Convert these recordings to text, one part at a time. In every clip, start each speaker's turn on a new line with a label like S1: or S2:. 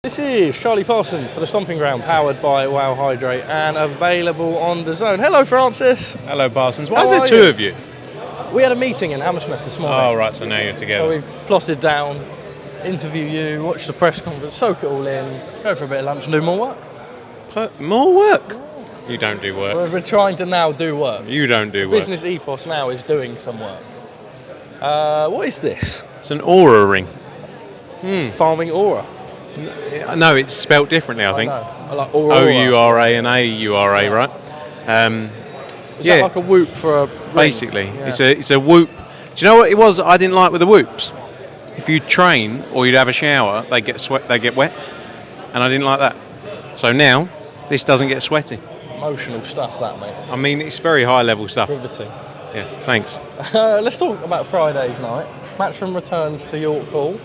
S1: This is Charlie Parsons for the Stomping Ground, powered by Wow Hydrate and available on DAZN. Hello, Francis.
S2: Hello, Parsons. Why is there two of you?
S1: We had a meeting in Hammersmith this morning.
S2: Oh, right, so now you're together.
S1: So we've plotted down, interview you, watch the press conference, soak it all in, go for a bit of lunch and do more work.
S2: More work? You don't do work.
S1: We're trying to now do work.
S2: You don't do work.
S1: Business ethos now is doing some work. What is this?
S2: It's an aura ring.
S1: Farming aura.
S2: No, it's spelt differently, I think.
S1: I like aura.
S2: O-U-R-A and A-U-R-A, right?
S1: Is that like a whoop for a ring?
S2: Basically,
S1: Yeah.
S2: it's a whoop. Do you know what it was I didn't like with the whoops? If you train or you'd have a shower, they get wet, and I didn't like that. So now, this doesn't get sweaty.
S1: Emotional stuff, that, mate.
S2: I mean, it's very high level stuff.
S1: Riveting.
S2: Yeah, thanks.
S1: Let's talk about Friday's night. Matchroom returns to York Hall.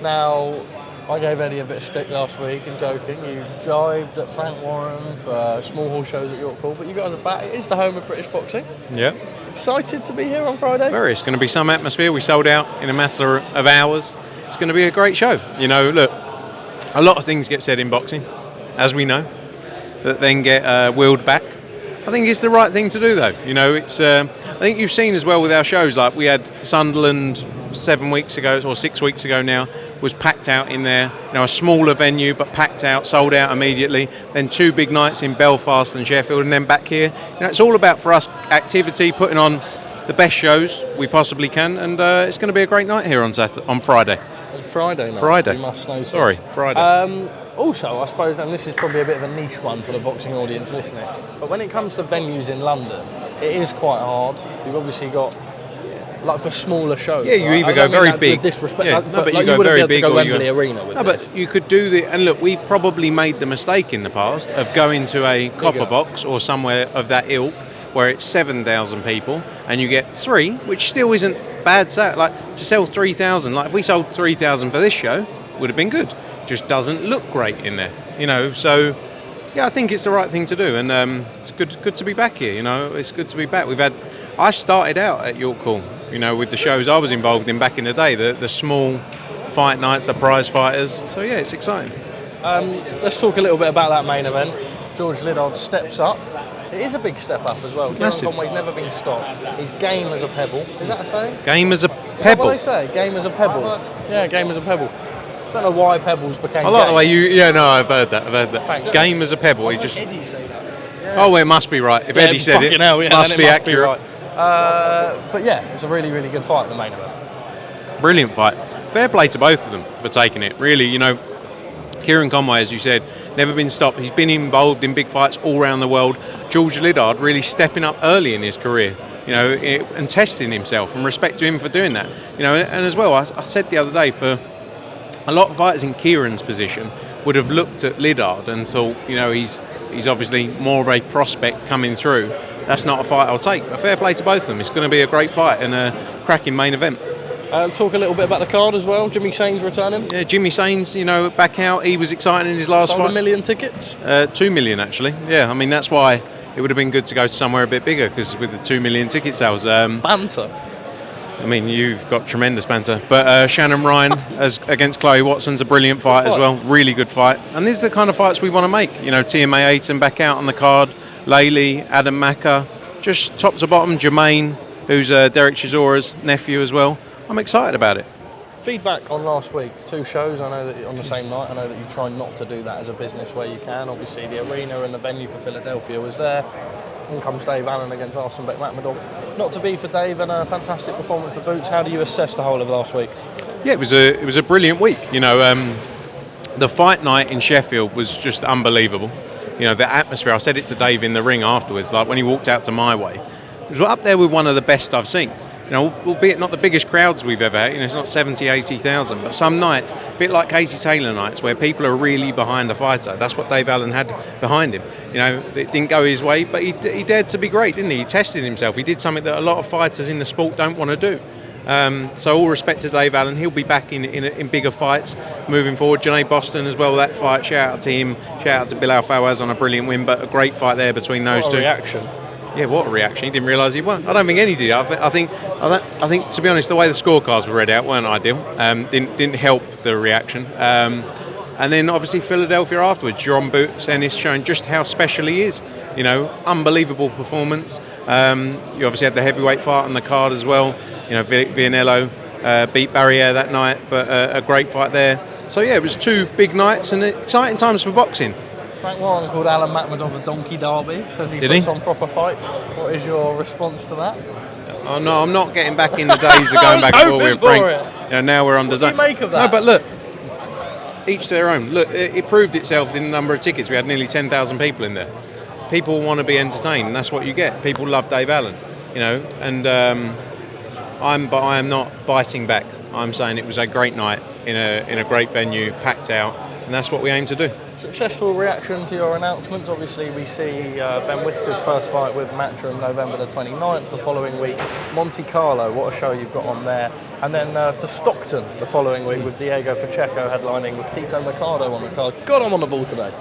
S1: Now, I gave Eddie a bit of stick last week and joking. You jibed at Frank Warren for small hall shows at York Hall, but you guys are back. It is the home of British boxing.
S2: Yeah.
S1: Excited to be here on Friday?
S2: Very. It's going to be some atmosphere. We sold out in a matter of hours. It's going to be a great show. You know, look, a lot of things get said in boxing, as we know, that then get wheeled back. I think it's the right thing to do, though. You know, it's. I think you've seen as well with our shows, like we had Sunderland 7 weeks ago, or 6 weeks ago now, was packed out in there. You know, a smaller venue, but packed out, sold out immediately. Then 2 big nights in Belfast and Sheffield, and then back here. You know, it's all about, for us, activity, putting on the best shows we possibly can, and it's going to be a great night here on Friday.
S1: Friday night.
S2: Friday.
S1: You must know.
S2: Sorry, Friday.
S1: Also, I suppose, and this is probably a bit of a niche one for the boxing audience listening, but when it comes to venues in London, it is quite hard. You've obviously got, like, for smaller shows.
S2: Yeah, you
S1: right?
S2: either go very big.
S1: Disrespect,
S2: yeah,
S1: but
S2: you go
S1: wouldn't
S2: very
S1: be able
S2: big
S1: to go
S2: or
S1: Wembley Arena with this.
S2: But you could do the. And look, we've probably made the mistake in the past of going to a copper box or somewhere of that ilk where it's 7,000 people and you get 3, which still isn't bad. Like, to sell 3,000, like if we sold 3,000 for this show, would have been good. Just doesn't look great in there, you know. So yeah, I think it's the right thing to do, and it's good to be back here. You know, it's good to be back. I started out at York Hall, you know, with the shows I was involved in back in the day, the small fight nights, the prize fighters. So yeah, it's exciting.
S1: Let's talk a little bit about that main event. George Liddard steps up. It is a big step up as well. Kieran Conway's never been stopped. He's game as a pebble. Is that a saying?
S2: Game as a
S1: Is that
S2: pebble.
S1: what they say? Game as a pebble. Yeah, game as a pebble. I don't know why pebbles became.
S2: I like
S1: game.
S2: the way you. Yeah, no, I've heard that.
S1: Thanks.
S2: Game as a pebble. He just.
S1: Eddie say that. Yeah.
S2: Oh, well, it must be right. If Eddie said it,
S1: hell, yeah,
S2: must be accurate.
S1: Right. But yeah, it's a really, really good fight, the main event.
S2: Brilliant fight. Fair play to both of them for taking it. Really, you know, Kieran Conway, as you said, never been stopped. He's been involved in big fights all around the world. George Liddard really stepping up early in his career, you know, and testing himself, and respect to him for doing that. You know, and as well, I said the other day, for a lot of fighters in Kieran's position would have looked at Liddard and thought, you know, he's obviously more of a prospect coming through. That's not a fight I'll take. But fair play to both of them. It's going to be a great fight and a cracking main event.
S1: Talk a little bit about the card as well. Jimmy Sains returning.
S2: Yeah, Jimmy Sains, you know, back out. He was exciting in his last
S1: Sold
S2: fight.
S1: 1 million tickets?
S2: 2 million, actually. Yeah, I mean, that's why it would have been good to go to somewhere a bit bigger, because with the 2 million ticket sales.
S1: Banter.
S2: I mean, you've got tremendous banter. But Shannon Ryan against Chloe Watson's a brilliant fight as well. Really good fight. And these are the kind of fights we want to make. You know, TMA Ayton back out on the card. Laylee, Adam Maka. Just top to bottom. Jermaine, who's Derek Chisora's nephew as well. I'm excited about it.
S1: Feedback on last week, 2 shows. I know that on the same night. I know that you try not to do that as a business where you can. Obviously, the arena and the venue for Philadelphia was there. In comes Dave Allen against Arsenbeck Matmador. Not to be for Dave, and a fantastic performance for Boots. How do you assess the whole of last week?
S2: Yeah, it was a brilliant week. You know, the fight night in Sheffield was just unbelievable. You know, the atmosphere. I said it to Dave in the ring afterwards. Like when he walked out to my way, it was up there with one of the best I've seen. You know, albeit not the biggest crowds we've ever had, you know, it's not 70, 80,000, but some nights, a bit like Casey Taylor nights, where people are really behind the fighter. That's what Dave Allen had behind him. You know, it didn't go his way, but he dared to be great, didn't he? He tested himself. He did something that a lot of fighters in the sport don't want to do. So all respect to Dave Allen. He'll be back in bigger fights moving forward. Janae Boston as well, that fight. Shout out to him. Shout out to Bilal Fawaz on a brilliant win, but a great fight there between those two.
S1: Reaction.
S2: Yeah, what a reaction. He didn't realise he won. I don't think any did. I think, to be honest, the way the scorecards were read out weren't ideal. Didn't help the reaction. And then obviously Philadelphia afterwards, John Boots Ennis showing just how special he is. You know, unbelievable performance. You obviously had the heavyweight fight on the card as well. You know, Vianello beat Barriere that night, but a great fight there. So yeah, it was 2 big nights and exciting times for boxing.
S1: Frank Warren called Alan Makhmadov a donkey derby. Says he puts on proper fights. What is your response to that?
S2: Oh no, I'm not getting back in the days of going back and forth with Frank. You know, now we're on DAZN.
S1: What do you make of that?
S2: No, but look, each to their own. Look, it proved itself in the number of tickets. We had nearly 10,000 people in there. People want to be entertained, and that's what you get. People love Dave Allen, you know, and I am not biting back. I'm saying it was a great night in a great venue, packed out, and that's what we aim to do.
S1: Successful reaction to your announcements. Obviously, we see Ben Whittaker's first fight with Matchroom November the 29th. The following week, Monte Carlo. What a show you've got on there. And then to Stockton the following week with Diego Pacheco headlining with Tito Mercado on the card. God, I'm on the ball today.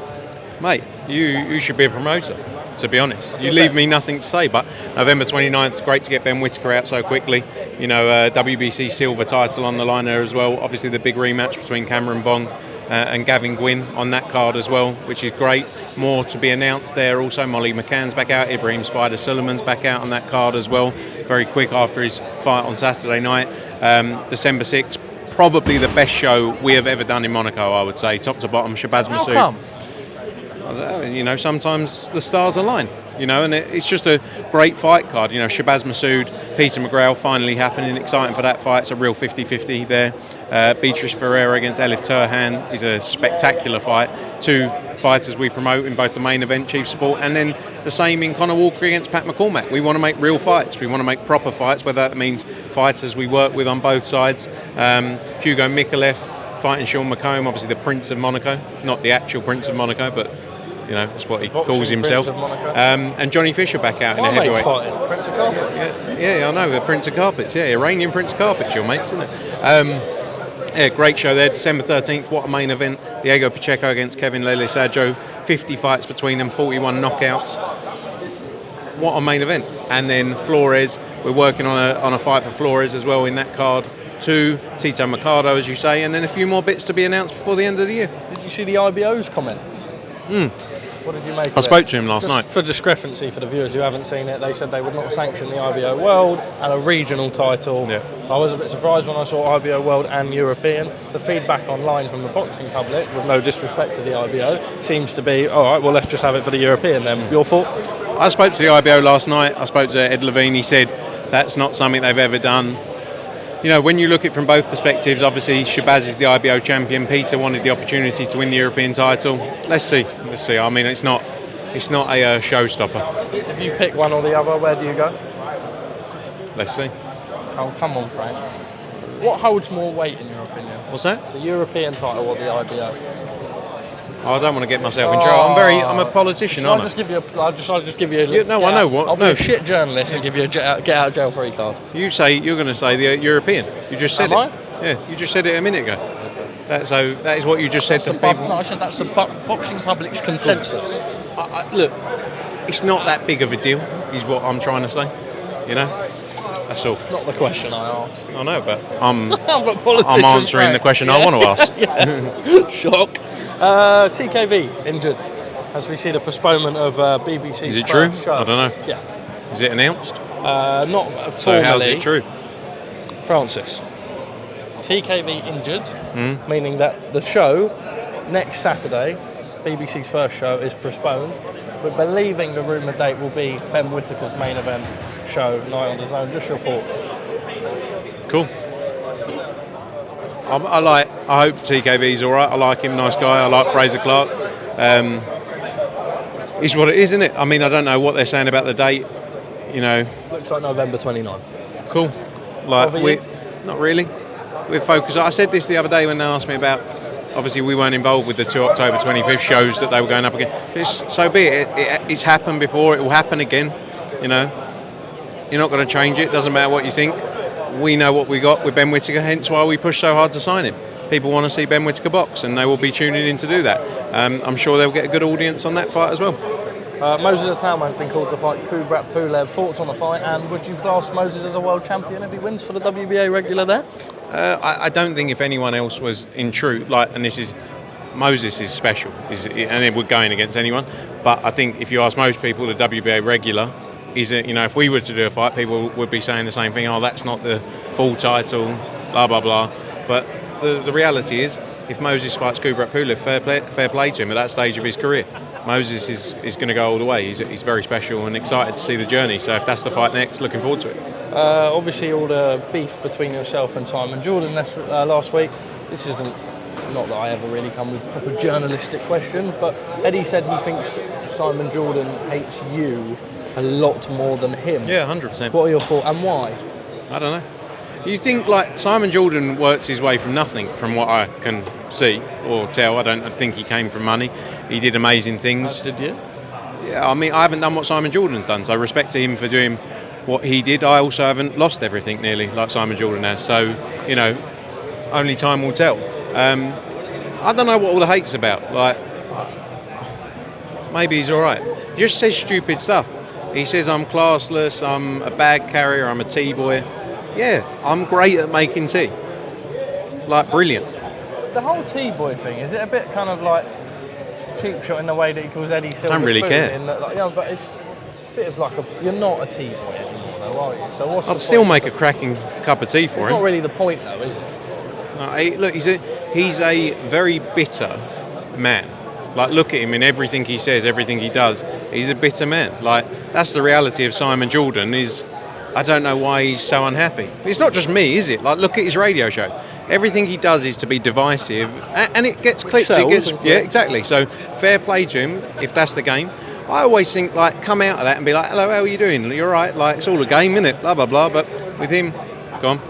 S2: Mate, you should be a promoter, to be honest. You leave me nothing to say, but November 29th, great to get Ben Whittaker out so quickly. You know, WBC silver title on the line there as well. Obviously the big rematch between Cameron Vong and Gavin Gwynn on that card as well, which is great. More to be announced there. Also, Molly McCann's back out. Ibrahim Spider Suleiman's back out on that card as well. Very quick after his fight on Saturday night. December 6th, probably the best show we have ever done in Monaco, I would say. Top to bottom, Shabazz Massoud.
S1: How come?
S2: You know, sometimes the stars align, you know, and it's just a great fight card. You know, Shabazz Massoud, Peter McGrail finally happening, exciting for that fight. It's a real 50-50 there. Beatrice Ferreira against Elif Turhan is a spectacular fight. 2 fighters we promote in both the main event, Chief Sport, and then the same in Conor Walker against Pat McCormack. We want to make real fights. We want to make proper fights, whether that means fighters we work with on both sides. Hugo Mikalev fighting Sean McComb, obviously the Prince of Monaco, not the actual Prince of Monaco, but you know, that's what he calls himself. And Johnny Fisher back out in a heavyweight.
S1: Fighting Prince of Carpets.
S2: Yeah, I know, the Prince of Carpets. Yeah, Iranian Prince of Carpets, your mates, isn't it? Yeah, great show there. December 13th, what a main event. Diego Pacheco against Kevin Lele Sajo. 50 fights between them, 41 knockouts. What a main event. And then Flores, we're working on a fight for Flores as well in that card. 2, Tito Mercado, as you say, and then a few more bits to be announced before the end of the year.
S1: Did you see the IBO's comments? What did you make of it?
S2: I spoke to him last night.
S1: For discrepancy, for the viewers who haven't seen it, they said they would not sanction the IBO World and a regional title.
S2: Yeah.
S1: I was a bit surprised when I saw IBO World and European. The feedback online from the boxing public, with no disrespect to the IBO, seems to be, all right, well, let's just have it for the European then. Your thought?
S2: I spoke to the IBO last night. I spoke to Ed Levine. He said that's not something they've ever done. You know, when you look at it from both perspectives, obviously Shabazz is the IBO champion. Peter wanted the opportunity to win the European title. Let's see. I mean, it's not a showstopper.
S1: If you pick one or the other, where do you go?
S2: Let's see.
S1: Oh, come on, Frank. What holds more weight in your opinion?
S2: What's that?
S1: The European title or the IBO?
S2: Oh, I don't want to get myself in trouble. I'm a politician,
S1: I'll
S2: aren't I?
S1: just give you a
S2: no, I know what.
S1: I'll be a shit journalist and give you a get out of jail free card.
S2: You're going to say the European. You just said
S1: Am
S2: it.
S1: I?
S2: Yeah, you just said it a minute ago. That is what you just said to people.
S1: No, I said that's the boxing public's consensus.
S2: Look, it's not that big of a deal, is what I'm trying to say. You know, that's all.
S1: Not the question I asked.
S2: I know, but I'm
S1: Frank.
S2: answering the question I want to ask.
S1: Shock. TKV injured as we see the postponement of BBC's
S2: Is it true?
S1: show.
S2: I don't know.
S1: Yeah.
S2: Is it announced?
S1: Not formally.
S2: So how's it true?
S1: Francis. TKV injured, meaning that the show next Saturday, BBC's first show, is postponed. We're believing the rumoured date will be Ben Whittaker's main event show, Night on DAZN. Just your thoughts.
S2: Cool. I hope TKV's all right. I like him, nice guy. I like Fraser Clark. It's what it is, isn't it? I mean, I don't know what they're saying about the date. You know,
S1: Looks like November 29.
S2: cool. Like not really. We're focused. I said this the other day when they asked me about. Obviously, we weren't involved with the 2 October 25th shows that they were going up against. So be it. It's happened before. It will happen again. You know, you're not going to change it. Doesn't matter what you think. We know what we got with Ben Whittaker, hence why we push so hard to sign him. People want to see Ben Whittaker box, and they will be tuning in to do that. I'm sure they'll get a good audience on that fight as well.
S1: Moses Atama has been called to fight Kubrat Pulev. Thoughts on the fight, and would you class Moses as a world champion if he wins for the WBA regular there?
S2: I don't think if anyone else was in truth, and this is Moses is special, and we're going against anyone. But I think if you ask most people, the WBA regular, if we were to do a fight, people would be saying the same thing. Oh, that's not the full title, blah blah blah. But the reality is, if Moses fights Kubrat Pulev, fair play to him at that stage of his career. Moses is going to go all the way. He's very special and excited to see the journey. So if that's the fight next, looking forward to it.
S1: Obviously, all the beef between yourself and Simon Jordan last week. This isn't, not that I ever really come with a proper journalistic question, but Eddie said he thinks Simon Jordan hates you a lot more than him.
S2: Yeah, 100%.
S1: What are your thoughts and why?
S2: I don't know. You think like Simon Jordan worked his way from nothing, from what I can see or tell. I don't think he came from money. He did amazing things.
S1: Did you?
S2: Yeah, I mean, I haven't done what Simon Jordan's done, so respect to him for doing what he did. I also haven't lost everything nearly like Simon Jordan has. So, only time will tell. I don't know what all the hate's about. Like, maybe he's all right. He just says stupid stuff. He says I'm classless, I'm a bag carrier, I'm a tea boy. Yeah, I'm great at making tea. Like, brilliant.
S1: The whole tea boy thing, is it a bit kind of like cheap shot in the way that he calls Eddie Silver?
S2: Don't really care.
S1: But it's a bit of like you're not a tea boy anymore, though, are you? So what's
S2: I'd still make a cracking cup of tea for him.
S1: It's not really the point, though, is it?
S2: Look, he's a very bitter man. Like, look at him in everything he says, everything he does. He's a bitter man. Like, that's the reality of Simon Jordan. I don't know why he's so unhappy. It's not just me, is it? Like, look at his radio show. Everything he does is to be divisive, and it gets clips. Yeah, exactly. So fair play to him if that's the game. I always think, like, come out of that and be like, hello, how are you doing? You're all right. Like, it's all a game, isn't it? Blah blah blah. But with him, go on.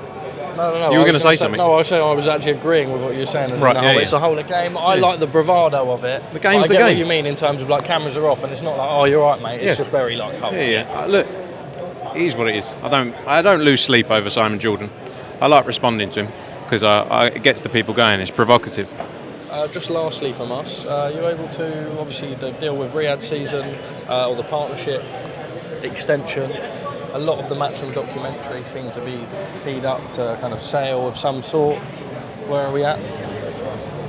S1: No.
S2: You were going to say something.
S1: No, I was actually agreeing with what you were saying.
S2: Right,
S1: It's a whole game. I like the bravado of it.
S2: The game's the
S1: game. I get
S2: game.
S1: what you mean in terms of like cameras are off and it's not like, oh, you're right, mate. It's just very like cold.
S2: Yeah. Look, it is what it is. I don't lose sleep over Simon Jordan. I like responding to him because it gets the people going. It's provocative.
S1: Just lastly from us, you're able to obviously deal with Riyadh season or the partnership extension. A lot of the Matchroom documentary seem to be teed up to kind of sale of some sort. Where are we at?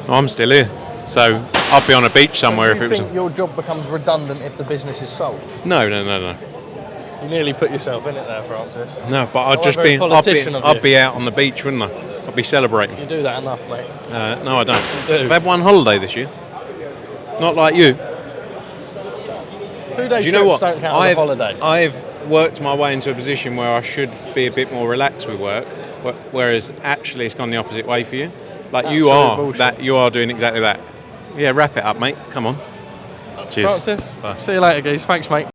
S2: I'm still here, so I'll be on a beach somewhere if it was.
S1: Do you think your job becomes redundant if the business is sold?
S2: No.
S1: You nearly put yourself in it there, Francis.
S2: No, but I'd be out on the beach, wouldn't I? I'd be celebrating.
S1: You do that enough, mate.
S2: No, I don't.
S1: You do.
S2: I've had one holiday this year. Not like you.
S1: 2 days.
S2: Do you know what?
S1: Don't count as a holiday.
S2: I've worked my way into a position where I should be a bit more relaxed with work, whereas actually it's gone the opposite way for you. Like you are doing exactly that. Yeah, wrap it up, mate. Come on. Cheers.
S1: Francis,
S2: Bye.
S1: see you later, guys. Thanks, mate.